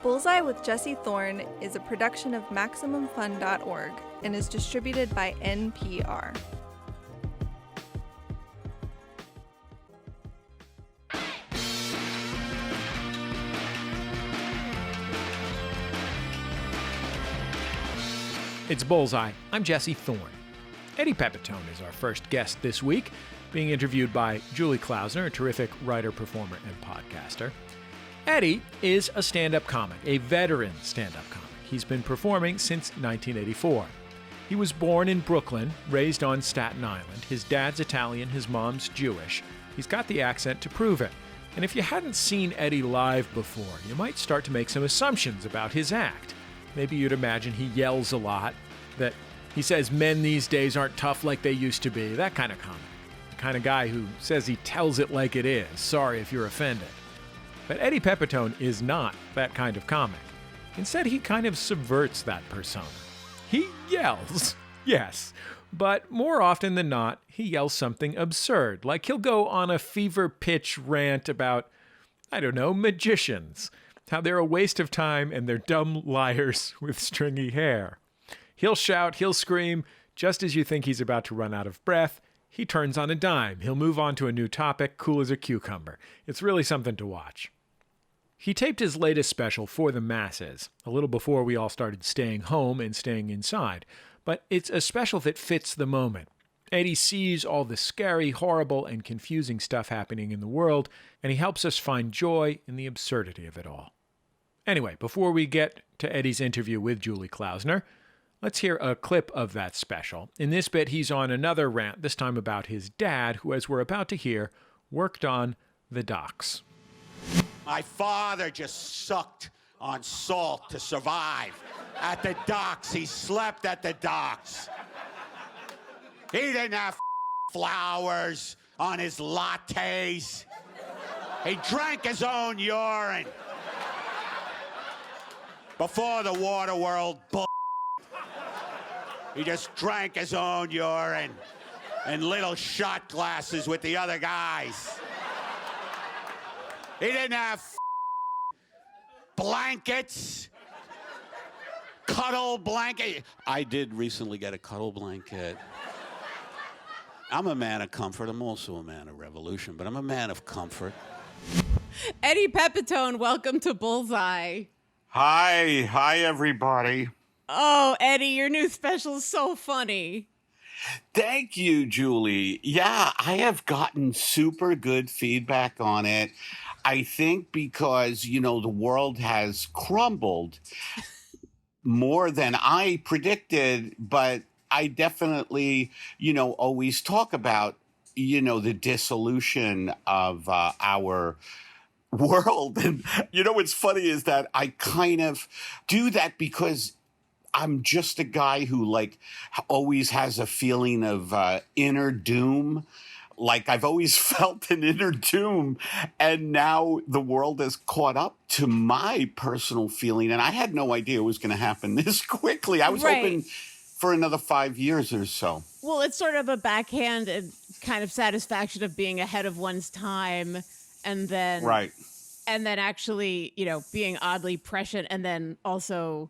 Bullseye with Jesse Thorn is a production of MaximumFun.org and is distributed by NPR. It's Bullseye. I'm Jesse Thorn. Eddie Pepitone is our first guest this week, being interviewed by Julie Klausner, a terrific writer, performer, and podcaster. Eddie is a stand-up comic, a veteran stand-up comic. He's been performing since 1984. He was born in Brooklyn, raised on Staten Island. His dad's Italian, his mom's Jewish. He's got the accent to prove it. And if you hadn't seen Eddie live before, you might start to make some assumptions about his act. Maybe you'd imagine he yells a lot, that he says men these days aren't tough like they used to be, that kind of comic. The kind of guy who says he tells it like it is. Sorry if you're offended. But Eddie Pepitone is not that kind of comic. Instead, he kind of subverts that persona. He yells, yes, but more often than not, he yells something absurd, like he'll go on a fever-pitch rant about, magicians, how they're a waste of time and they're dumb liars with stringy hair. He'll shout, he'll scream, just as you think he's about to run out of breath, he turns on a dime. He'll move on to a new topic, cool as a cucumber. It's really something to watch. He taped his latest special for the masses, a little before we all started staying home and staying inside. But it's a special that fits the moment. Eddie sees all the scary, horrible, and confusing stuff happening in the world, and he helps us find joy in the absurdity of it all. Anyway, before we get to Eddie's interview with Julie Klausner, let's hear a clip of that special. In this bit, he's on another rant, this time about his dad, who, as we're about to hear, worked on the docks. My father just sucked on salt to survive. At the docks, he slept at the docks. He didn't have flowers on his lattes. He drank his own urine. Before the water world he just drank his own urine in little shot glasses with the other guys. He didn't have blankets, cuddle blanket. I did recently get a cuddle blanket. I'm a man of comfort. I'm also a man of revolution, but I'm a man of comfort. Eddie Pepitone, welcome to Bullseye. Hi, everybody. Oh, Eddie, your new special is so funny. Thank you, Julie. Yeah, I have gotten super good feedback on it. I think because, the world has crumbled more than I predicted, but I definitely, always talk about, the dissolution of our world. And, what's funny is that I kind of do that because I'm just a guy who always has a feeling of inner doom. Like I've always felt an inner doom, and now the world has caught up to my personal feeling, and I had no idea it was going to happen this quickly. I was hoping for another 5 years or so. Well, it's sort of a backhanded kind of satisfaction of being ahead of one's time, and then and then actually, being oddly prescient, and then also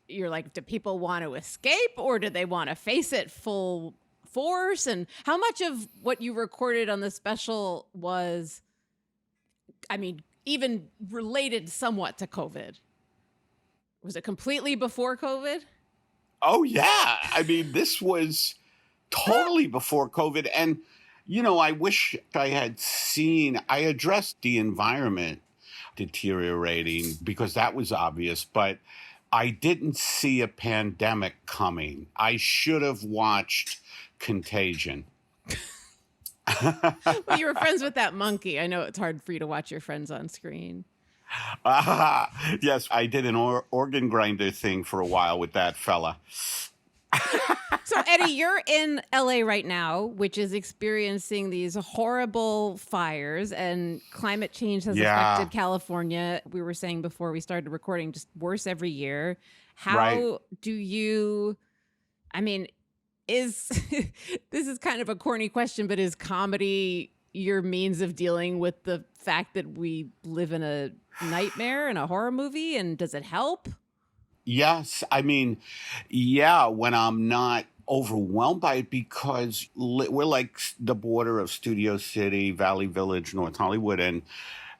you're like, do people want to escape or do they want to face it full force? And how much of what you recorded on the special was, even related somewhat to COVID? Was it completely before COVID? Oh, yeah. This was totally before COVID. And, I wish I addressed the environment deteriorating because that was obvious, but I didn't see a pandemic coming. I should have watched Contagion. Well, you were friends with that monkey. I know it's hard for you to watch your friends on screen. Yes, I did an organ grinder thing for a while with that fella. So, Eddie, you're in LA right now, which is experiencing these horrible fires, and climate change has affected California. We were saying before we started recording, just worse every year. How do you, this is kind of a corny question, but is comedy your means of dealing with the fact that we live in a nightmare in a horror movie? And does it help? Yes. I mean, yeah, when I'm not overwhelmed by it, because we're like the border of Studio City, Valley Village, North Hollywood, and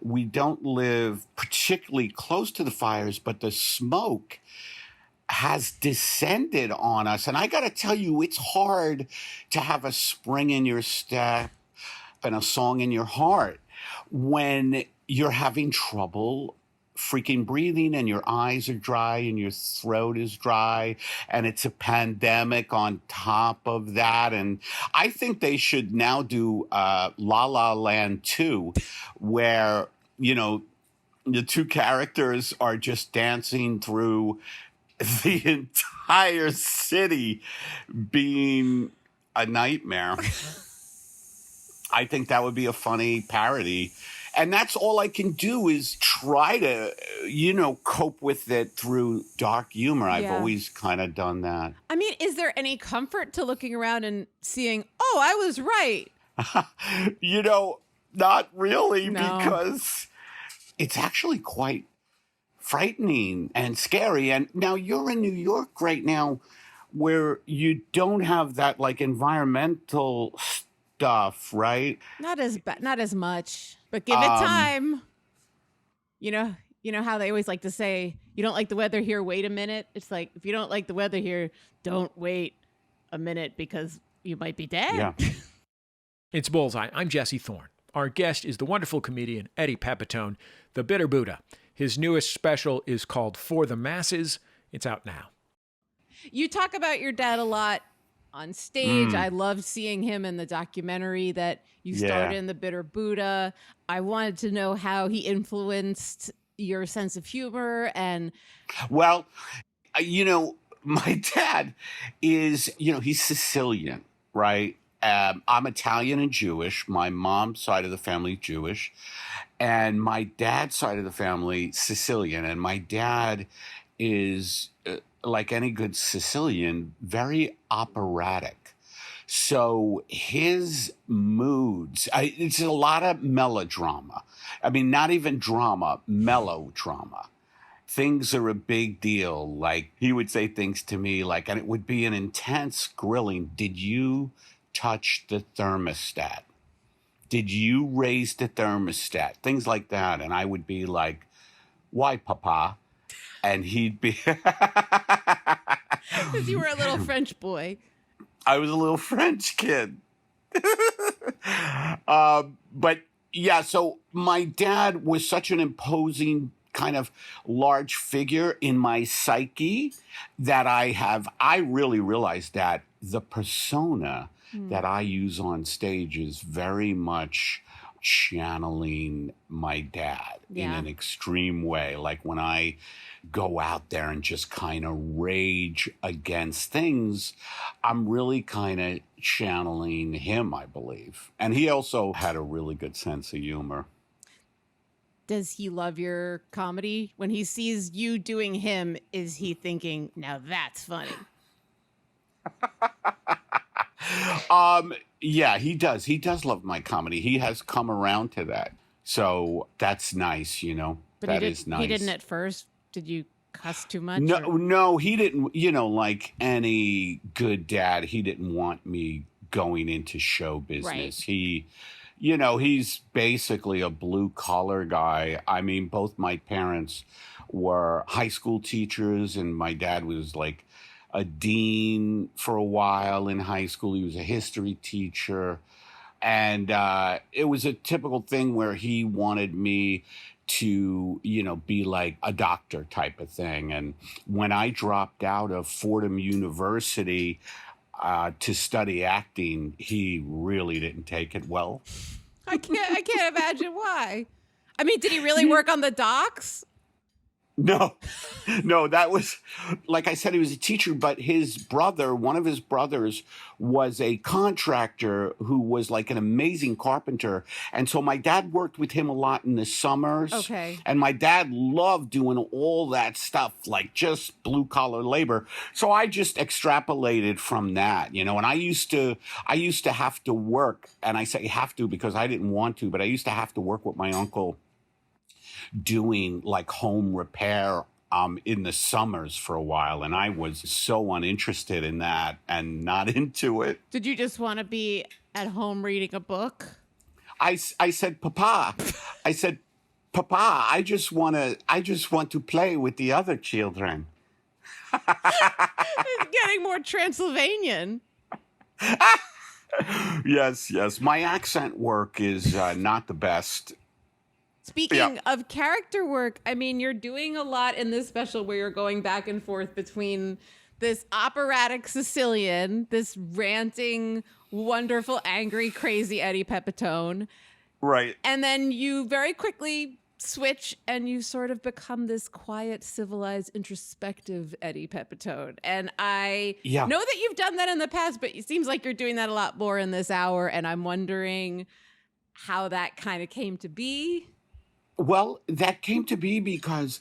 we don't live particularly close to the fires, but the smoke has descended on us. And I got to tell you, it's hard to have a spring in your step and a song in your heart when you're having trouble freaking breathing and your eyes are dry and your throat is dry and it's a pandemic on top of that. And I think they should now do La La Land 2, where, you know, the two characters are just dancing through the entire city being a nightmare. I think that would be a funny parody. And that's all I can do is try to, you know, cope with it through dark humor. I've always kind of done that. I mean, is there any comfort to looking around and seeing, oh, I was right? You know, not really, because it's actually quite frightening and scary. And now you're in New York right now where you don't have that like environmental stuff, right? Not as much, but give it time. You know how they always like to say, you don't like the weather here, wait a minute. It's like, if you don't like the weather here, don't wait a minute because you might be dead. Yeah. It's Bullseye. I'm Jesse Thorn. Our guest is the wonderful comedian Eddie Pepitone, the Bitter Buddha. His newest special is called For the Masses. It's out now. You talk about your dad a lot on stage. I loved seeing him in the documentary that you starred in, The Bitter Buddha. I wanted to know how he influenced your sense of humor. And well, you know, my dad is, you know, he's Sicilian, right? I'm Italian and Jewish. My mom's side of the family is Jewish. And my dad's side of the family, Sicilian. And my dad is, like any good Sicilian, very operatic. So his moods, it's a lot of melodrama. I mean, not even drama, melodrama. Things are a big deal. Like, he would say things to me like, and it would be an intense grilling. Did you touch the thermostat? Did you raise the thermostat? Things like that. And I would be like, why, Papa? And he'd be... Because you were a little French boy. I was a little French kid. But yeah, so my dad was such an imposing kind of large figure in my psyche that I really realized that the persona that I use on stage is very much channeling my dad in an extreme way. Like when I go out there and just kind of rage against things, I'm really kind of channeling him, I believe. And he also had a really good sense of humor. Does he love your comedy? When he sees you doing him, is he thinking, now that's funny? Yeah, he does. He does love my comedy. He has come around to that. So that's nice, you know. But that is nice. He didn't at first? Did you cuss too much? No, he didn't. You know, like any good dad, he didn't want me going into show business. Right. He, you know, he's basically a blue-collar guy. I mean, both my parents were high school teachers, and my dad was like a dean for a while in high school. He was a history teacher. And it was a typical thing where he wanted me to, you know, be like a doctor type of thing. And when I dropped out of Fordham University to study acting, he really didn't take it well. I can't imagine why. I mean, did he really work on the docks? No, no, that was, like I said, he was a teacher, but his brother, one of his brothers, was a contractor who was like an amazing carpenter. And so my dad worked with him a lot in the summers. Okay. And my dad loved doing all that stuff, like just blue collar labor. So I just extrapolated from that, and I used to have to work, and I say have to because I didn't want to, but I used to have to work with my uncle doing like home repair in the summers for a while. And I was so uninterested in that and not into it. Did you just want to be at home reading a book? I said, Papa, I just want to play with the other children. It's getting more Transylvanian. Yes. My accent work is not the best. Speaking of character work, I mean, you're doing a lot in this special where you're going back and forth between this operatic Sicilian, this ranting, wonderful, angry, crazy Eddie Pepitone. Right. And then you very quickly switch and you sort of become this quiet, civilized, introspective Eddie Pepitone. And I know that you've done that in the past, but it seems like you're doing that a lot more in this hour. And I'm wondering how that kind of came to be. Well, that came to be because,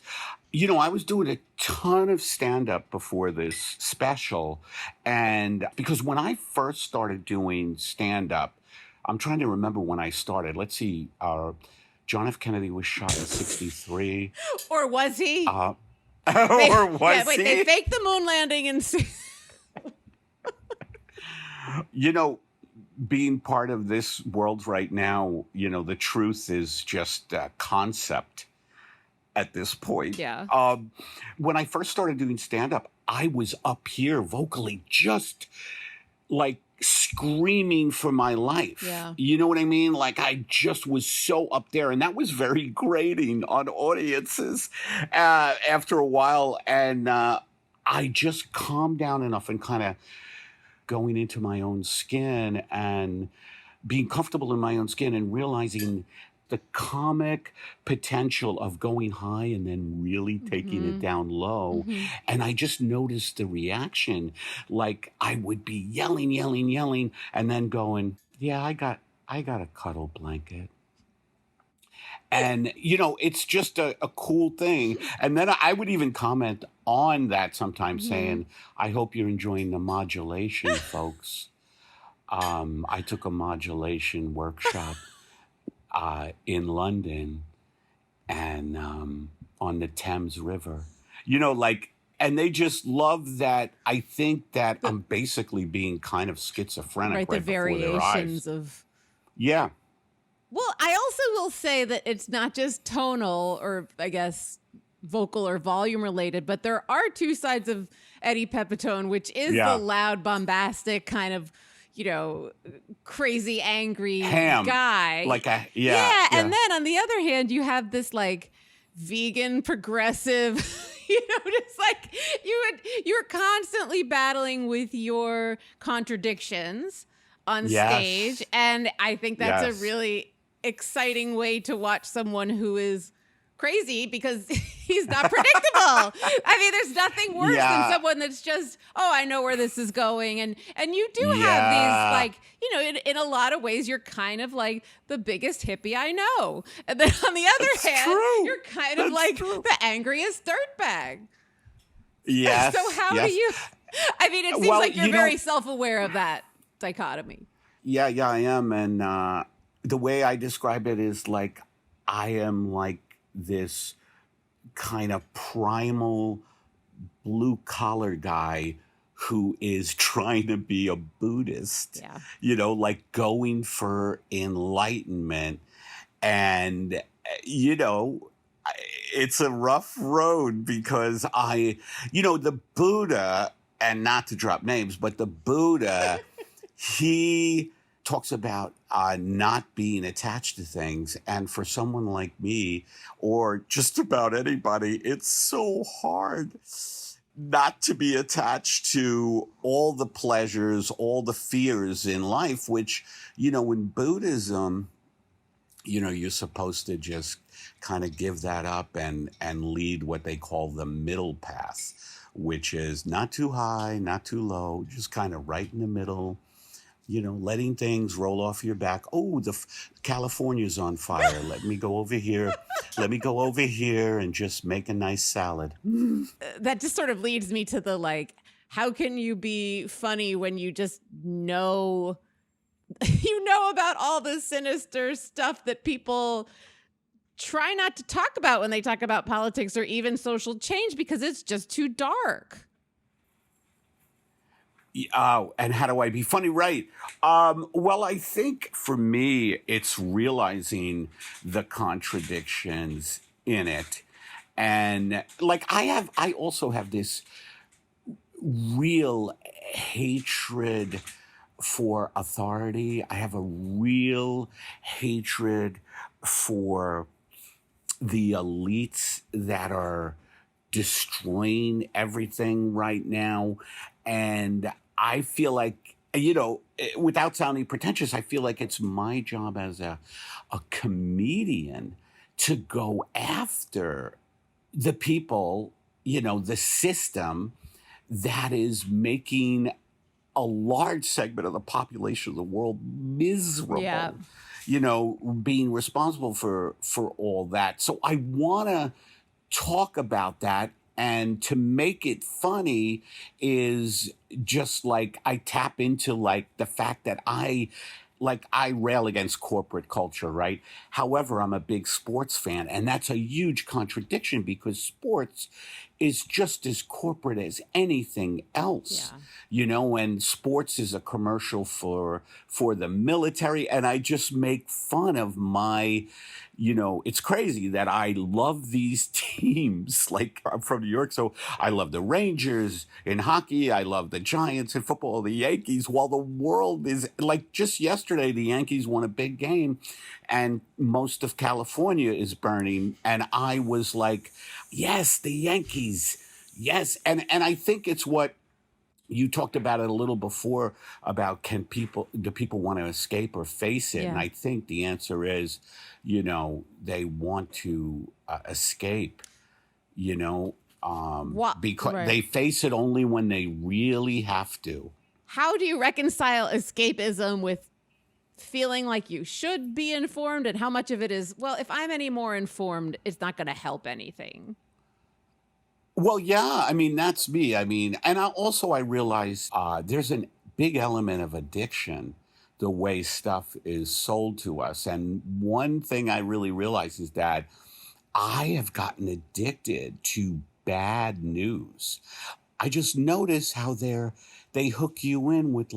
I was doing a ton of stand-up before this special. And because when I first started doing stand-up, I'm trying to remember when I started. Let's see. John F. Kennedy was shot in 1963. Or was he? Or was he? They faked the moon landing and... Being part of this world right now, the truth is just a concept at this point. Yeah. When I first started doing stand-up, I was up here vocally just like screaming for my life. Yeah. You know what I mean? Like I just was so up there, and that was very grating on audiences after a while. And I just calmed down enough and kind of going into my own skin and being comfortable in my own skin and realizing the comic potential of going high and then really taking it down low. Mm-hmm. And I just noticed the reaction. Like I would be yelling, and then going, yeah, I got a cuddle blanket. And, it's just a cool thing. And then I would even comment on that sometimes saying, I hope you're enjoying the modulation, folks. I took a modulation workshop in London and on the Thames River. And they just love that. I think that I'm basically being kind of schizophrenic right the variations of... Yeah. Well, I also will say that it's not just tonal or, I guess, vocal or volume related, but there are two sides of Eddie Pepitone, which is the loud, bombastic kind of, crazy, angry guy. Like Yeah. And then on the other hand, you have this like vegan, progressive, just like you're constantly battling with your contradictions on stage. And I think that's a really exciting way to watch someone who is crazy because he's not predictable. I mean, there's nothing worse than someone that's just, I know where this is going. And you do have these like, in a lot of ways, you're kind of like the biggest hippie I know. And then on the other hand, you're kind of like the angriest dirtbag. Yes. So how do you, I mean, it seems like you're very self-aware of that dichotomy. Yeah, I am. And the way I describe it is like, I am like this kind of primal blue collar guy who is trying to be a Buddhist, like going for enlightenment. And, it's a rough road because the Buddha, and not to drop names, but the Buddha, he talks about not being attached to things. And for someone like me, or just about anybody, it's so hard not to be attached to all the pleasures, all the fears in life, which, in Buddhism, you're supposed to just kind of give that up and lead what they call the middle path, which is not too high, not too low, just kind of right in the middle, letting things roll off your back. Oh, California's on fire. Let me go over here. Let me go over here and just make a nice salad. That just sort of leads me to the how can you be funny when you just know about all the sinister stuff that people try not to talk about when they talk about politics or even social change because it's just too dark. And how do I be funny? Right. Well, I think for me, it's realizing the contradictions in it. And I also have this real hatred for authority. I have a real hatred for the elites that are destroying everything right now. And I feel like, without sounding pretentious, I feel like it's my job as a comedian to go after the people, the system that is making a large segment of the population of the world miserable, Yeah. Being responsible for all that. So I want to talk about that. And to make it funny is just I tap into the fact that I rail against corporate culture, right? However, I'm a big sports fan, and that's a huge contradiction because sports is just as corporate as anything else, and sports is a commercial for the military. And I just make fun of my, it's crazy that I love these teams. I'm from New York, so I love the Rangers in hockey. I love the Giants in football, the Yankees, while the world is just yesterday, the Yankees won a big game and most of California is burning. And I was like, yes, the Yankees. Yes. And I think it's what you talked about it a little before about do people want to escape or face it? Yeah. And I think the answer is, they want to escape, because Right. they face it only when they really have to. How do you reconcile escapism with feeling like you should be informed, and how much of it is, well, if I'm any more informed, it's not going to help anything? Well, yeah, that's me. And I realize there's a big element of addiction, the way stuff is sold to us. And one thing I really realize is that I have gotten addicted to bad news. I just notice how they hook you in with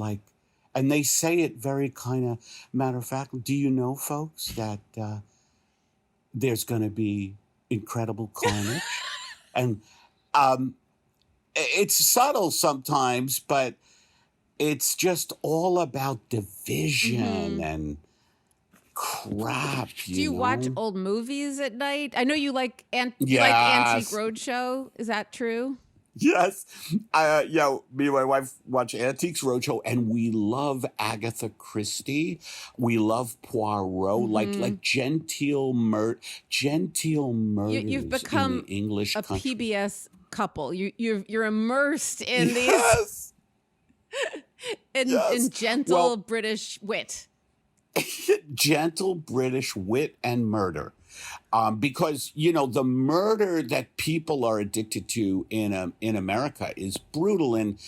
and they say it very kind of matter of fact. Do you know, folks, that there's going to be incredible carnage? And it's subtle sometimes, but it's just all about division and crap. Do you watch old movies at night? I know you like Yes. Antique Roadshow. Is that true? Yes. Me and my wife watch Antiques Roadshow, and we love Agatha Christie. We love Poirot, like genteel murders You've become in the English a country. PBS couple. You're immersed in Yes. in gentle British wit. Gentle British wit and murder. Because, the murder that people are addicted to in America is brutal. And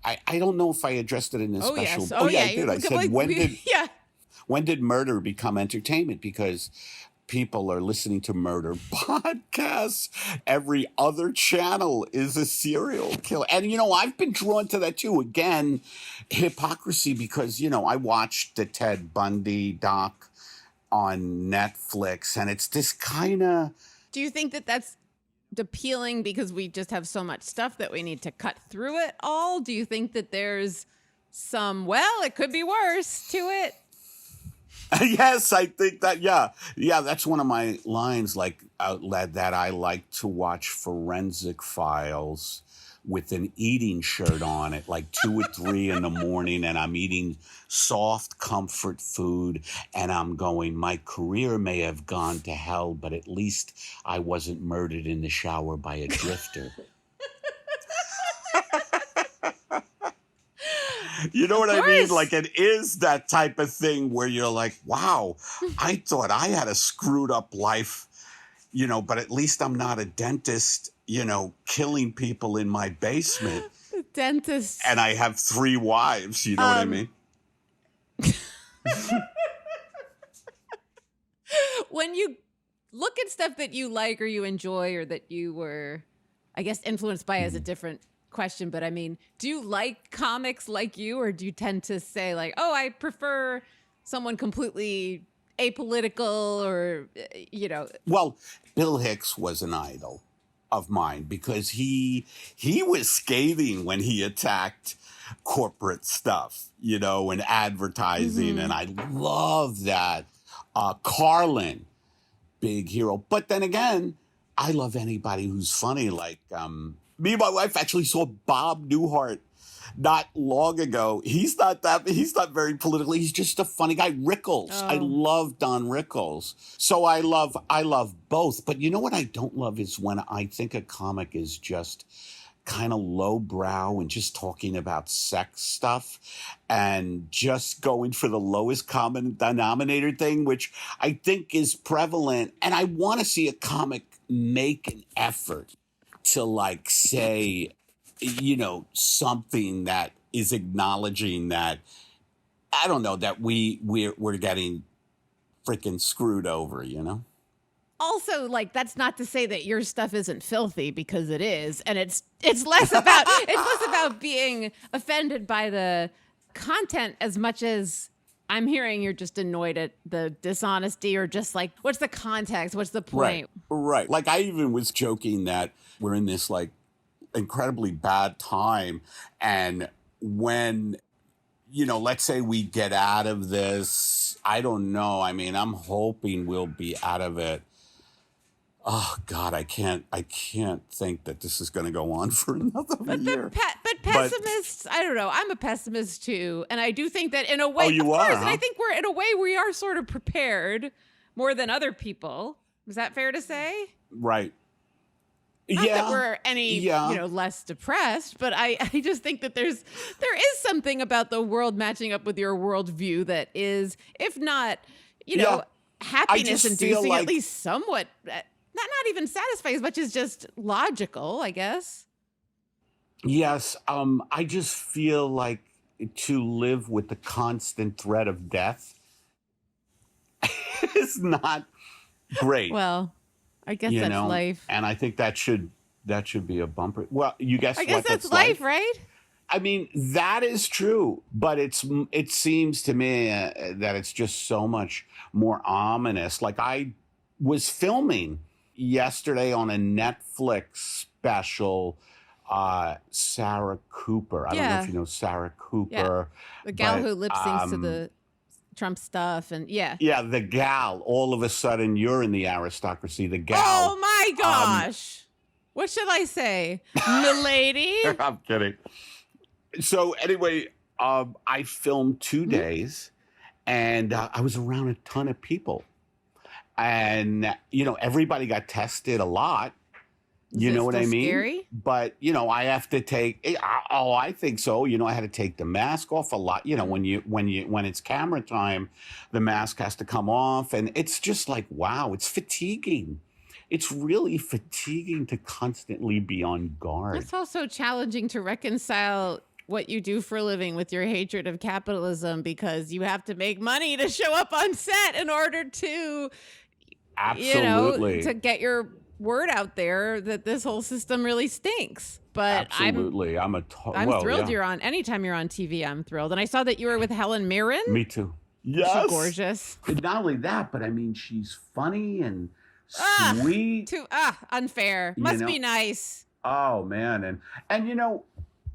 I don't know if I addressed it in a special. Yes. I did. I said, Yeah. when did murder become entertainment? Because people are listening to murder podcasts. Every other channel is a serial killer. And, I've been drawn to that too. Again, hypocrisy, because, I watched the Ted Bundy doc on Netflix, and it's this kind of... Do you think that that's appealing because we just have so much stuff that we need to cut through it all? Do you think that there's some, it could be worse to it? Yes, I think that, yeah, that's one of my lines, that I like to watch Forensic Files with an eating shirt on at like 2 or 3 in the morning, and I'm eating soft comfort food, and I'm going, my career may have gone to hell, but at least I wasn't murdered in the shower by a drifter. You know what I mean? Like, it is that type of thing where you're like, wow, I thought I had a screwed up life, but at least I'm not a dentist, killing people in my basement. Dentist. And I have 3 wives, you know what I mean? When you look at stuff that you like or you enjoy or that you were, I guess, influenced by as a different question, but I mean, do you like comics like you, or do you tend to say like, oh, I prefer someone completely apolitical, or Well, Bill Hicks was an idol of mine because he was scathing when he attacked corporate stuff, and advertising, and I love that. Carlin, big hero. But then again, I love anybody who's funny. Like me and my wife actually saw Bob Newhart not long ago. He's not very political. He's just a funny guy. Rickles. Oh. I love Don Rickles. So I love both. But you know what I don't love is when I think a comic is just kind of lowbrow and just talking about sex stuff and just going for the lowest common denominator thing, which I think is prevalent. And I want to see a comic make an effort to like say, something that is acknowledging that, I don't know, that we're getting freaking screwed over, Also, like, that's not to say that your stuff isn't filthy, because it is, and it's less about being offended by the content as much as I'm hearing you're just annoyed at the dishonesty, or just like, what's the context? What's the point? Right. Like, I even was joking that we're in this like incredibly bad time, and when let's say we get out of this, I don't know. I mean, I'm hoping we'll be out of it. Oh God, I can't think that this is going to go on for another year. But pessimists, I don't know. I'm a pessimist too, and I do think that in a way, of course, and I think we are sort of prepared more than other people. Is that fair to say? Right. Not that we're any less depressed, but I just think that there is something about the world matching up with your worldview that is, if not, happiness inducing, like, at least somewhat. Not even satisfying as much as just logical, I guess. Yes. I just feel like to live with the constant threat of death is not great. Well, I guess that's life. And I think that should be a bumper. Well, you guess I guess that's life, right? I mean, that is true, but it seems to me that it's just so much more ominous. Like, I was filming yesterday on a Netflix special, Sarah Cooper. I don't know if you know Sarah Cooper. Yeah. The gal who lip syncs to the Trump stuff, and yeah, the gal. All of a sudden, you're in the aristocracy. The gal. Oh my gosh! What should I say, milady? I'm kidding. So anyway, I filmed 2 days, and I was around a ton of people, and everybody got tested a lot. You know what I mean? Scary? But, I have to take, I think so. I had to take the mask off a lot. When it's camera time, the mask has to come off. And it's just like, wow, it's fatiguing. It's really fatiguing to constantly be on guard. It's also challenging to reconcile what you do for a living with your hatred of capitalism, because you have to make money to show up on set in order to, absolutely, to get your word out there that this whole system really stinks. But absolutely, I'm thrilled you're on. Anytime you're on TV, I'm thrilled. And I saw that you were with Helen Mirren. Me too. Yes, she's gorgeous. And not only that, but I mean, she's funny and sweet. Unfair. Must be nice. Oh man, and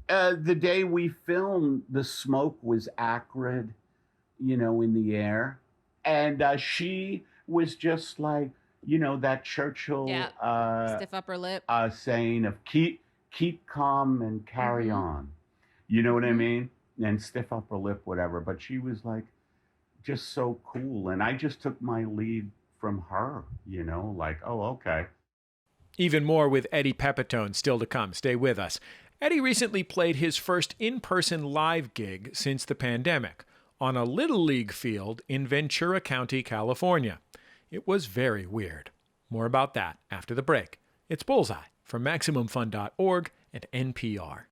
the day we filmed, the smoke was acrid, in the air, and she was just like, that Churchill stiff upper lip saying of keep keep calm and carry on. You know what I mean? And stiff upper lip, whatever. But she was like just so cool. And I just took my lead from her, you know, like, oh, okay. Even more with Eddie Pepitone still to come. Stay with us. Eddie recently played his first in-person live gig since the pandemic on a Little League field in Ventura County, California. It was very weird. More about that after the break. It's Bullseye from MaximumFun.org and NPR.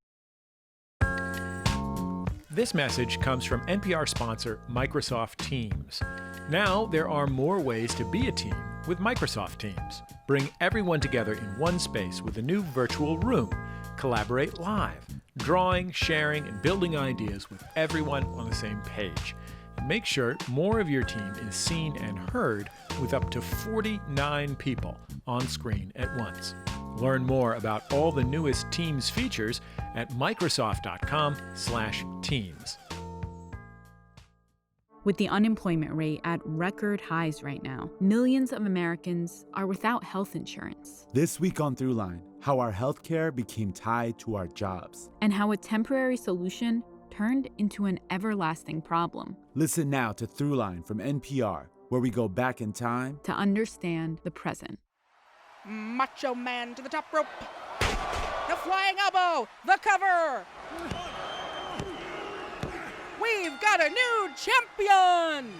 This message comes from NPR sponsor Microsoft Teams. Now there are more ways to be a team with Microsoft Teams. Bring everyone together in one space with a new virtual room. Collaborate live, drawing, sharing, and building ideas with everyone on the same page. And make sure more of your team is seen and heard with up to 49 people on screen at once. Learn more about all the newest Teams features at Microsoft.com/Teams. With the unemployment rate at record highs right now, millions of Americans are without health insurance. This week on Throughline, how our healthcare became tied to our jobs. And how a temporary solution turned into an everlasting problem. Listen now to Throughline from NPR, where we go back in time to understand the present. Macho Man to the top rope. The flying elbow. The cover. We've got a new champion!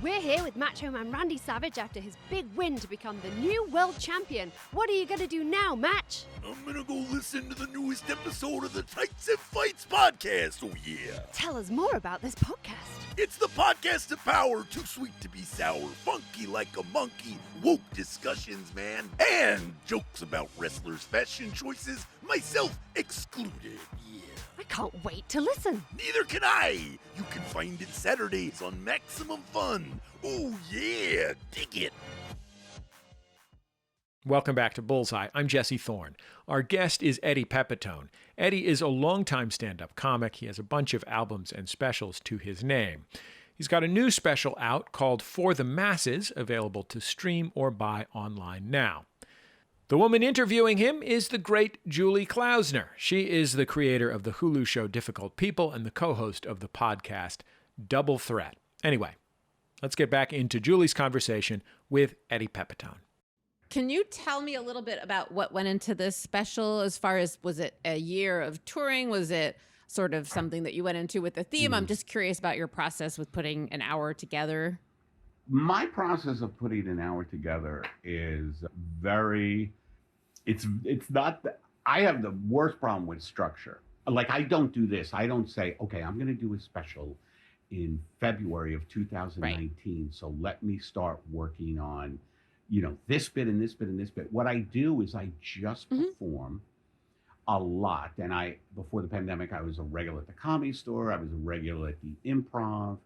We're here with Macho Man Randy Savage after his big win to become the new world champion. What are you going to do now, Match? I'm going to go listen to the newest episode of the Tights and Fights podcast, oh yeah. Tell us more about this podcast. It's the podcast of power, too sweet to be sour, funky like a monkey, woke discussions, man, and jokes about wrestlers' fashion choices, myself excluded, yeah. I can't wait to listen. Neither can I. You can find it Saturdays on Maximum Fun. Oh yeah, dig it. Welcome back to Bullseye. I'm Jesse Thorn. Our guest is Eddie Pepitone. Eddie is a longtime stand-up comic. He has a bunch of albums and specials to his name. He's got a new special out called For the Masses, available to stream or buy online now. The woman interviewing him is the great Julie Klausner. She is the creator of the Hulu show Difficult People and the co-host of the podcast Double Threat. Anyway, let's get back into Julie's conversation with Eddie Pepitone. Can you tell me a little bit about what went into this special as far as, was it a year of touring? Was it sort of something that you went into with the theme? I'm just curious about your process with putting an hour together. My process of putting an hour together is it's not that I have the worst problem with structure. Like, I don't do this. I don't say, okay, I'm going to do a special in February of 2019. Right. So let me start working on, this bit and this bit and this bit. What I do is I just perform a lot. And before the pandemic, I was a regular at the Comedy Store. I was a regular at the Improv.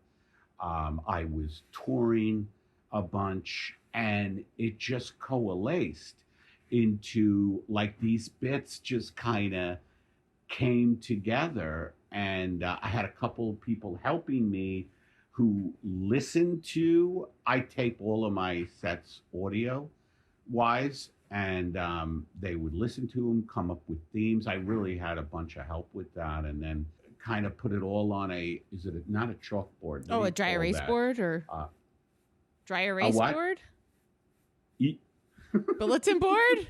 I was touring a bunch, and it just coalesced into like these bits just kind of came together. And I had a couple of people helping me who listened to, I tape all of my sets audio wise, and they would listen to them, come up with themes. I really had a bunch of help with that. And then kind of put it all on not a chalkboard? Oh, a dry erase board or dry erase board? Bulletin board?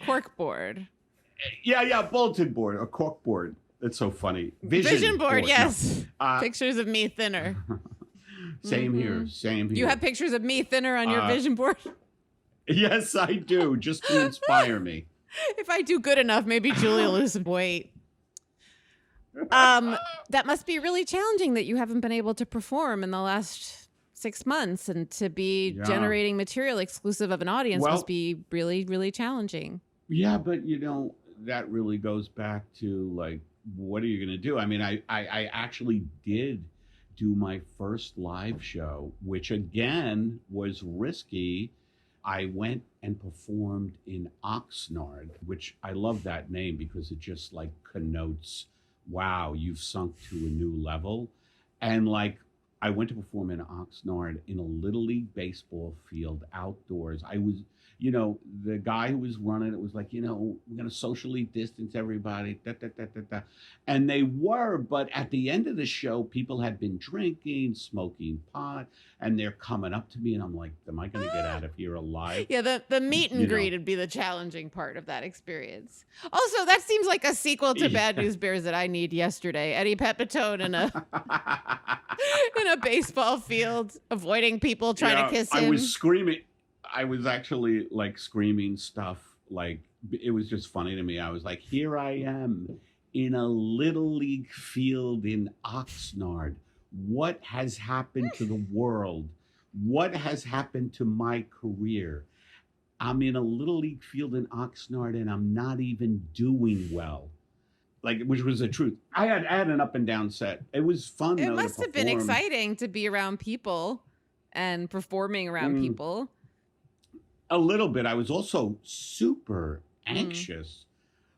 Cork board. Yeah, bulletin board, a cork board. That's so funny. Vision board, yes. No. Pictures of me thinner. Same here. You have pictures of me thinner on your vision board? Yes, I do, just to inspire me. If I do good enough, maybe Julie will lose some weight. That must be really challenging that you haven't been able to perform in the last 6 months, and to be generating material exclusive of an audience must be really, really challenging. Yeah, but that really goes back to like, what are you going to do? I mean, I actually did do my first live show, which again was risky. I went and performed in Oxnard, which I love that name because it just like connotes, wow, you've sunk to a new level. And like, I went to perform in Oxnard in a Little League baseball field outdoors. I was, the guy who was running it was like, we're going to socially distance everybody. And they were, but at the end of the show, people had been drinking, smoking pot, and they're coming up to me, and I'm like, am I going to get out of here alive? Yeah, the meet and greet would be the challenging part of that experience. Also, that seems like a sequel to Bad News Bears that I need yesterday. Eddie Pepitone in a baseball field, avoiding people trying to kiss him. I was screaming. I was actually like screaming stuff. Like, it was just funny to me. I was like, here I am in a Little League field in Oxnard. What has happened to the world? What has happened to my career? I'm in a Little League field in Oxnard and I'm not even doing well. Like, which was the truth. I had an up and down set. It was fun. It must have been exciting to be around people and performing around people. A little bit. I was also super anxious,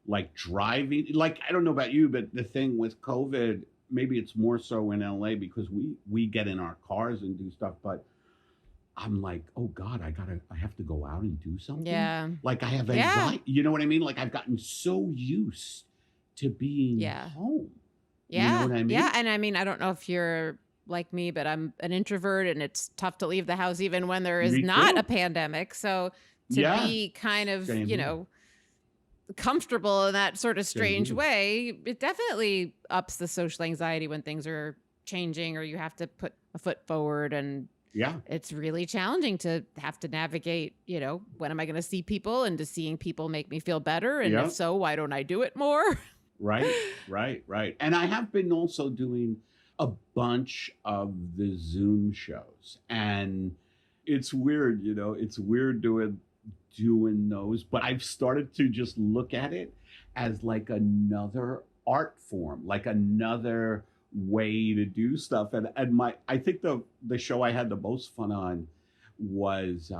like driving. Like, I don't know about you, but the thing with COVID, maybe it's more so in LA because we get in our cars and do stuff, but I'm like, oh God, I have to go out and do something. Yeah. Like, I have anxiety. You know what I mean? Like, I've gotten so used to being home. Yeah. You know what I mean? Yeah. And I mean, I don't know if you're like me, but I'm an introvert and it's tough to leave the house even when there is not a pandemic. So to be kind of, comfortable in that sort of strange way, it definitely ups the social anxiety when things are changing or you have to put a foot forward. And it's really challenging to have to navigate, when am I going to see people, and does seeing people make me feel better? And if so, why don't I do it more? Right. And I have been also doing a bunch of the Zoom shows, and it's weird, it's weird doing those, but I've started to just look at it as like another art form, like another way to do stuff. And I think the show I had the most fun on was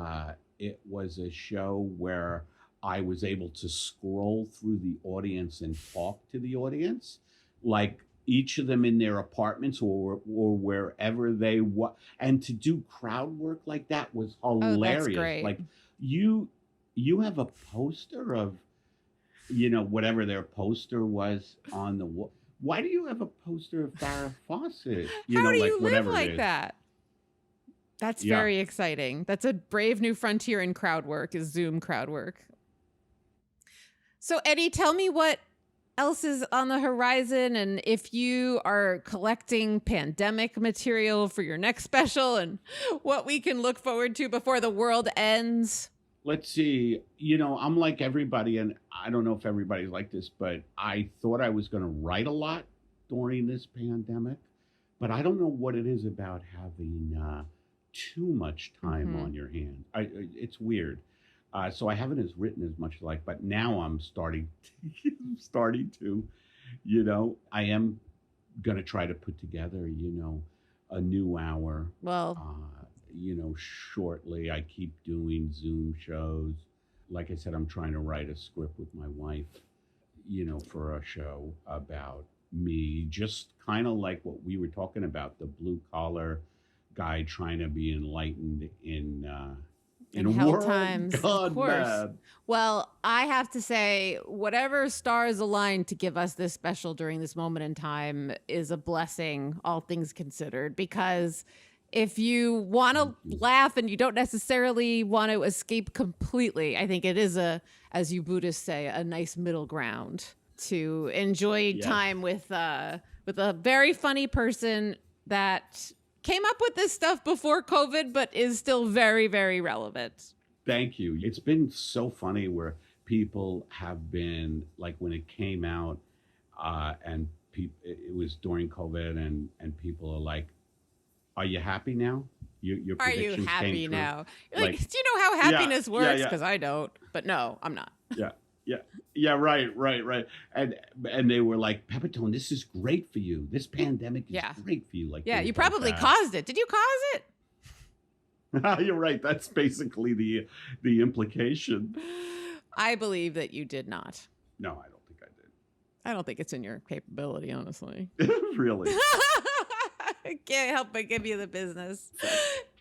it was a show where I was able to scroll through the audience and talk to the audience, like each of them in their apartments or wherever they were. And to do crowd work like that was hilarious. Oh, that's great. Like, you have a poster of, whatever their poster was on the wall. Why do you have a poster of Farrah Fawcett? How do you live it like is? that? That's very exciting. That's a brave new frontier in crowd work, is Zoom crowd work. So Eddie, tell me what else is on the horizon, and if you are collecting pandemic material for your next special, and what we can look forward to before the world ends. Let's see. I'm like everybody, and I don't know if everybody's like this, but I thought I was going to write a lot during this pandemic, but I don't know what it is about having too much time on your hand. It's weird. So I haven't written as much as but now I'm starting to, I am going to try to put together, a new hour. Well, shortly. I keep doing Zoom shows. Like I said, I'm trying to write a script with my wife, for a show about me, just kind of like what we were talking about, the blue collar guy trying to be enlightened in hell world times, gone of course. bad. Well, I have to say, whatever stars aligned to give us this special during this moment in time is a blessing, all things considered, because if you want to laugh and you don't necessarily want to escape completely, I think it is as you Buddhists say, a nice middle ground to enjoy time with a very funny person that came up with this stuff before COVID, but is still very, very relevant. Thank you. It's been so funny where people have been, like, when it came out and it was during COVID and people are like, are you happy now? Your Are you predictions happy came true. now? You're like, do you know how happiness works? Because I don't. But no, I'm not. Yeah, right. And they were like, Pepitone, this is great for you. This pandemic is great for you. Like, you probably caused it. Did you cause it? You're right. That's basically the implication. I believe that you did not. No, I don't think I did. I don't think it's in your capability, honestly. Really? I can't help but give you the business.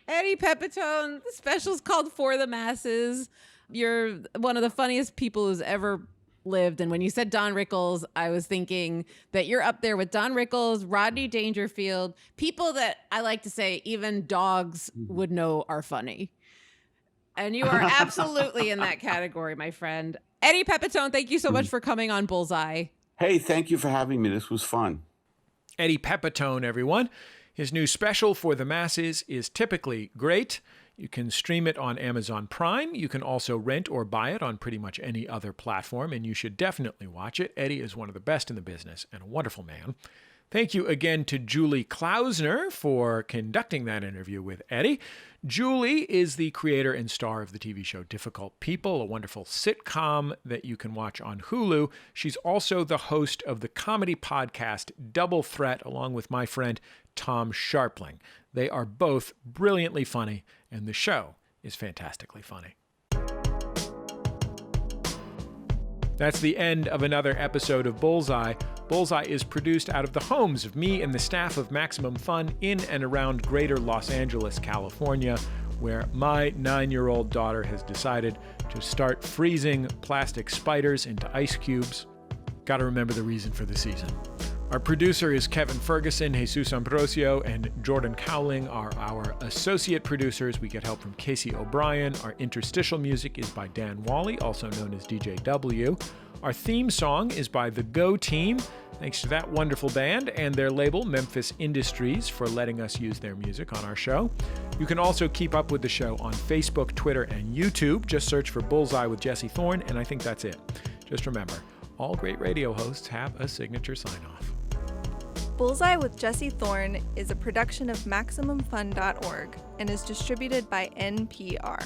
Eddie Pepitone, the special's called For the Masses. You're one of the funniest people who's ever lived. And when you said Don Rickles, I was thinking that you're up there with Don Rickles, Rodney Dangerfield, people that I like to say even dogs would know are funny. And you are absolutely in that category, my friend. Eddie Pepitone, thank you so much for coming on Bullseye. Hey, thank you for having me. This was fun. Eddie Pepitone, everyone. His new special, For the Masses, is typically great. You can stream it on Amazon Prime. You can also rent or buy it on pretty much any other platform, and you should definitely watch it. Eddie is one of the best in the business and a wonderful man. Thank you again to Julie Klausner for conducting that interview with Eddie. Julie is the creator and star of the TV show Difficult People, a wonderful sitcom that you can watch on Hulu. She's also the host of the comedy podcast Double Threat, along with my friend Tom Sharpling. They are both brilliantly funny, and the show is fantastically funny. That's the end of another episode of Bullseye. Bullseye is produced out of the homes of me and the staff of Maximum Fun in and around greater Los Angeles, California, where my 9-year-old daughter has decided to start freezing plastic spiders into ice cubes. Got to remember the reason for the season. Our producer is Kevin Ferguson. Jesus Ambrosio and Jordan Cowling are our associate producers. We get help from Casey O'Brien. Our interstitial music is by Dan Wally, also known as DJ W. Our theme song is by The Go Team. Thanks to that wonderful band and their label, Memphis Industries, for letting us use their music on our show. You can also keep up with the show on Facebook, Twitter, and YouTube. Just search for Bullseye with Jesse Thorn, and I think that's it. Just remember, all great radio hosts have a signature sign-off. Bullseye with Jesse Thorn is a production of MaximumFun.org and is distributed by NPR.